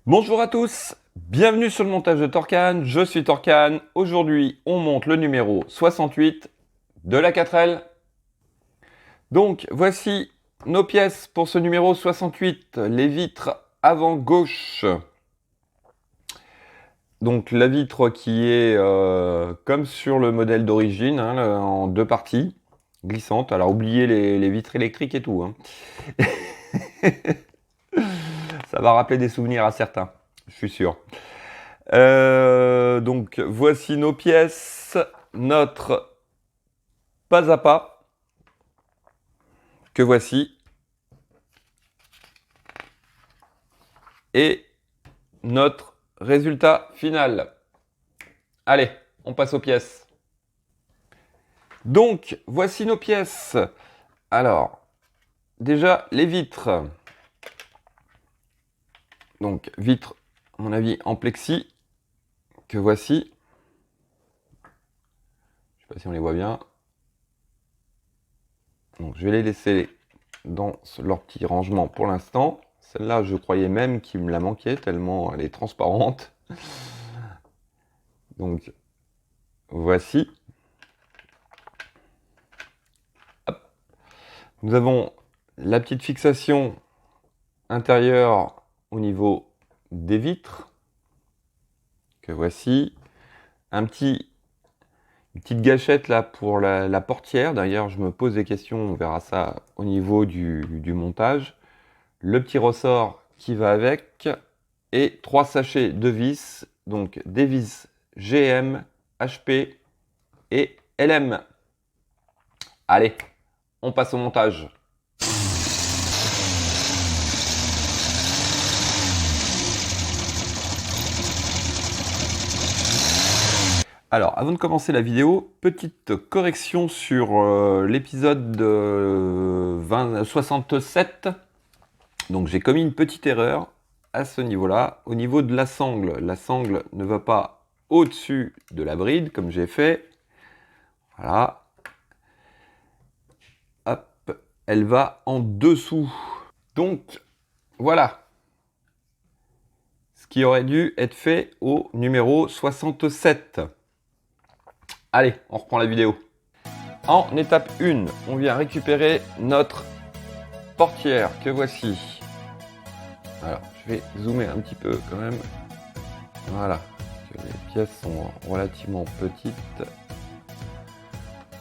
Bonjour à tous, bienvenue sur le montage de Torcan, je suis Torcan. Aujourd'hui, on monte le numéro 68 de la 4L. Donc, voici nos pièces pour ce numéro 68, les vitres avant gauche. Donc, la vitre qui est comme sur le modèle d'origine, hein, en deux parties, glissantes. Alors, oubliez les vitres électriques et tout, hein. Ça va rappeler des souvenirs à certains, je suis sûr. Donc voici nos pièces, notre pas à pas que voici et notre résultat final. Allez, on passe aux pièces. Donc voici nos pièces. Alors, déjà les vitres. Donc vitres, à mon avis, en plexi que voici. Je sais pas si on les voit bien. Donc je vais les laisser dans leur petit rangement pour l'instant. Celle-là, je croyais même qu'il me la manquait tellement elle est transparente. Donc voici. Hop. Nous avons la petite fixation intérieure au niveau des vitres que voici. Une petite gâchette là pour la portière. D'ailleurs, je me pose des questions, on verra ça au niveau du montage. Le petit ressort qui va avec et 3 sachets de vis, donc des vis GM, HP et LM. Allez, on passe au montage. Alors, avant de commencer la vidéo, petite correction sur l'épisode 67. Donc, j'ai commis une petite erreur à ce niveau-là. Au niveau de la sangle ne va pas au-dessus de la bride, comme j'ai fait. Voilà. Hop, elle va en dessous. Donc, voilà. Ce qui aurait dû être fait au numéro 67. Allez, on reprend la vidéo. En étape 1, on vient récupérer notre portière que voici. Alors, je vais zoomer un petit peu quand même. Voilà, parce que les pièces sont relativement petites.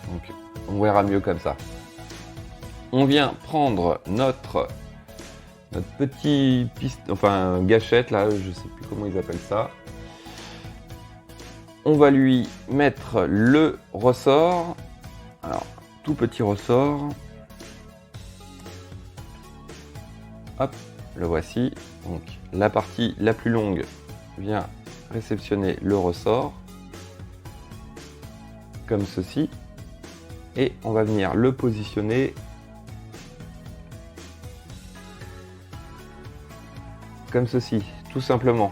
Donc, on verra mieux comme ça. On vient prendre notre petit gâchette là, je sais plus comment ils appellent ça. On va lui mettre le ressort. Alors, tout petit ressort. Hop, le voici. Donc, la partie la plus longue vient réceptionner le ressort. Comme ceci. Et on va venir le positionner comme ceci, tout simplement.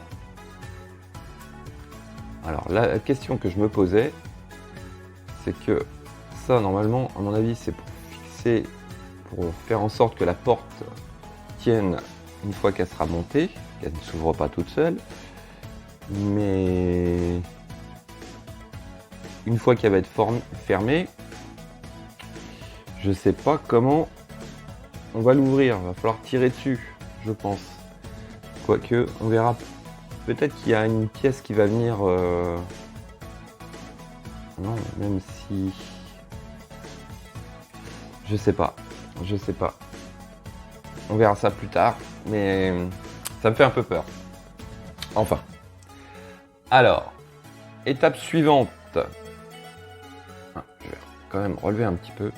Alors, la question que je me posais, c'est que ça, normalement, à mon avis, c'est pour fixer, pour faire en sorte que la porte tienne une fois qu'elle sera montée, qu'elle ne s'ouvre pas toute seule. Mais une fois qu'elle va être fermée, je sais pas comment on va l'ouvrir. Il va falloir tirer dessus, je pense. Quoique, on verra. Peut-être qu'il y a une pièce qui va venir... Non, même si... Je sais pas. On verra ça plus tard, mais ça me fait un peu peur. Enfin. Alors, étape suivante. Je vais quand même relever un petit peu.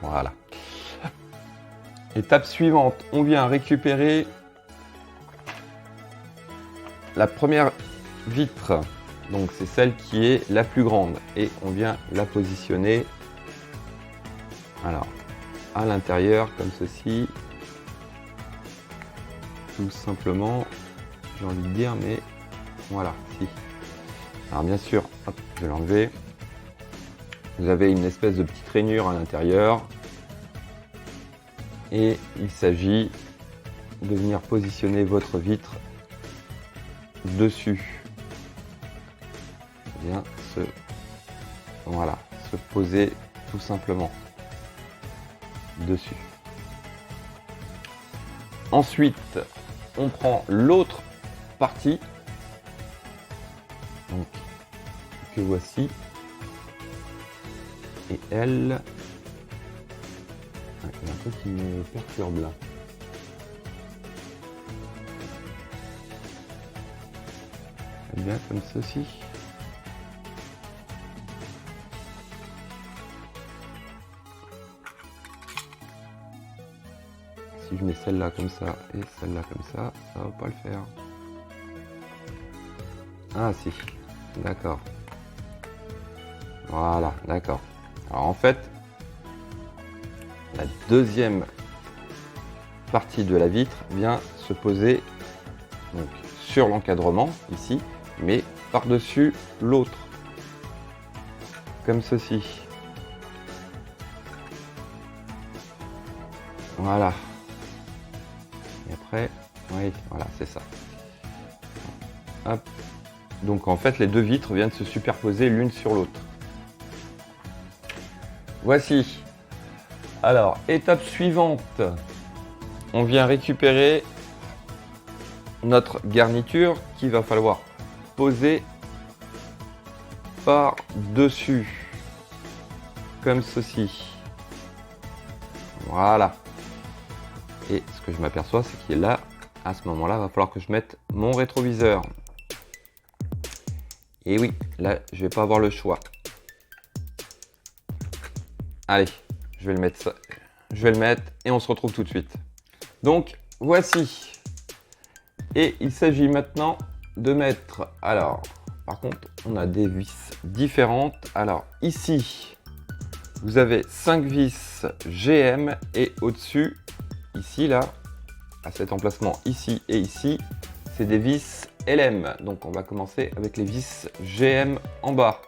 Voilà. Étape suivante, on vient récupérer la première vitre. Donc c'est celle qui est la plus grande. Et on vient la positionner. Alors, à l'intérieur, comme ceci. Tout simplement, j'ai envie de dire, mais voilà, si. Alors bien sûr, hop, je vais l'enlever. Vous avez une espèce de petite rainure à l'intérieur. Et il s'agit de venir positionner votre vitre dessus. Bien voilà, se poser tout simplement dessus. Ensuite, on prend l'autre partie, donc que voici, et elle, il y a un truc qui me perturbe là. Bien comme ceci. Si je mets celle-là comme ça et celle-là comme ça va pas le faire. Ah si, d'accord. Voilà, d'accord. Alors en fait, la deuxième partie de la vitre vient se poser donc sur l'encadrement ici, mais par-dessus l'autre, comme ceci. Voilà. Et après, oui, voilà, c'est ça. Hop. Donc en fait, les deux vitres viennent se superposer l'une sur l'autre. Voici. Alors, étape suivante. On vient récupérer notre garniture qu'il va falloir poser par-dessus. Comme ceci. Voilà. Et ce que je m'aperçois, c'est qu'il est là, à ce moment-là, il va falloir que je mette mon rétroviseur. Et oui, là, je vais pas avoir le choix. Allez, je vais le mettre, et on se retrouve tout de suite. Donc, voici. Et il s'agit maintenant de mettre, alors, par contre, on a des vis différentes. Alors, ici, vous avez 5 vis GM et au-dessus, ici, là, à cet emplacement, ici et ici, c'est des vis LM. Donc, on va commencer avec les vis GM en bas.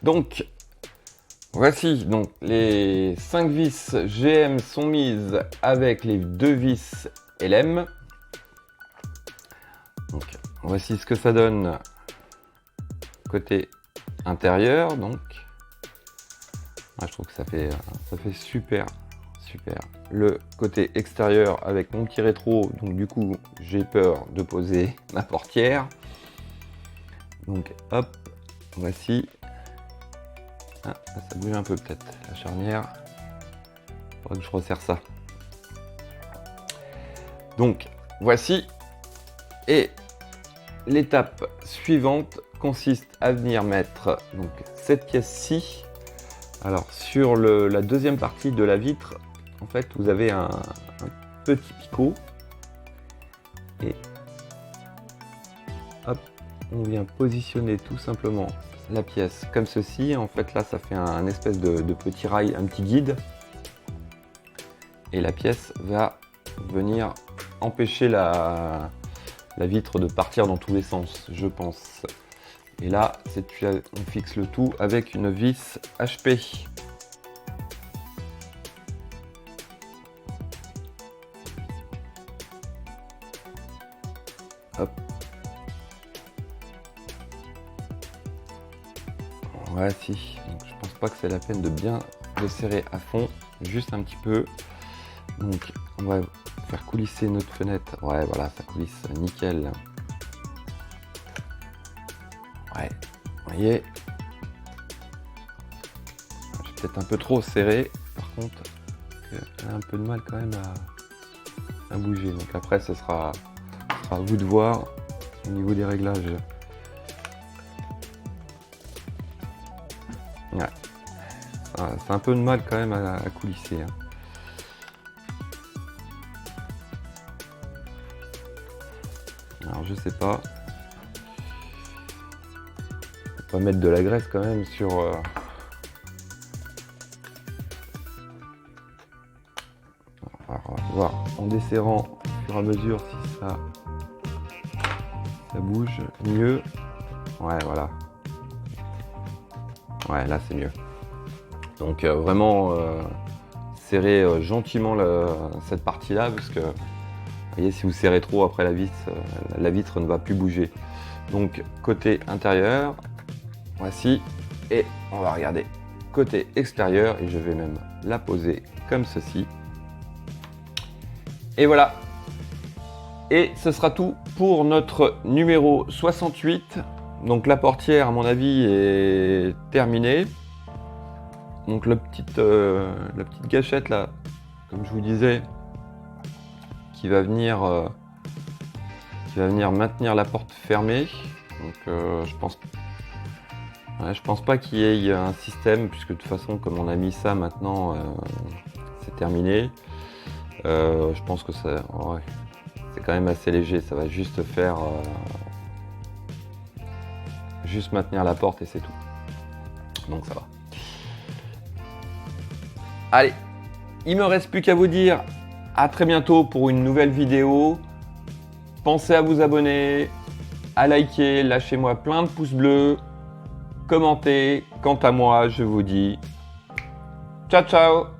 Donc, voici, donc les 5 vis GM sont mises avec les 2 vis LM. Donc, voici ce que ça donne côté intérieur. Donc, moi, je trouve que ça fait super. Le côté extérieur avec mon petit rétro, donc du coup, j'ai peur de poser ma portière. Donc, hop, voici. Ah, ça bouge un peu peut-être, la charnière. Il faudrait que je resserre ça. Donc, voici. Et l'étape suivante consiste à venir mettre donc, cette pièce-ci. Alors, sur la deuxième partie de la vitre, en fait, vous avez un petit picot. Et hop, on vient positionner tout simplement la pièce comme ceci. En fait, là, ça fait un espèce de petit rail, un petit guide. Et la pièce va venir empêcher la vitre de partir dans tous les sens, je pense. Et là, on fixe le tout avec une vis HP. Hop. Voici. Donc, je pense pas que c'est la peine de bien le serrer à fond, juste un petit peu. Donc on va faire coulisser notre fenêtre. Ouais, voilà, ça coulisse nickel. Ouais, vous voyez. J'ai peut-être un peu trop serré, par contre. Elle a un peu de mal quand même à bouger. Donc après, ce sera à vous de voir au niveau des réglages. Ouais. C'est un peu de mal quand même à coulisser. Hein. Alors je sais pas. On va mettre de la graisse quand même sur. Alors, on va voir en desserrant au fur et à mesure si ça bouge mieux. Ouais, voilà. Ouais, là c'est mieux. Donc vraiment serrer gentiment cette partie-là, parce que vous voyez, si vous serrez trop après la vitre ne va plus bouger. Donc côté intérieur, voici, et on va regarder côté extérieur, et je vais même la poser comme ceci. Et voilà. Et ce sera tout pour notre numéro 68. Donc la portière, à mon avis, est terminée. Donc la petite gâchette là, comme je vous disais, qui va venir maintenir la porte fermée. Donc je pense pas qu'il y ait un système, puisque de toute façon, comme on a mis ça maintenant, c'est terminé. Je pense que c'est quand même assez léger, ça va juste faire juste maintenir la porte et c'est tout. Donc ça va. Allez, il me reste plus qu'à vous dire à très bientôt pour une nouvelle vidéo. Pensez à vous abonner, à liker, lâchez-moi plein de pouces bleus, commentez. Quant à moi, je vous dis ciao ciao.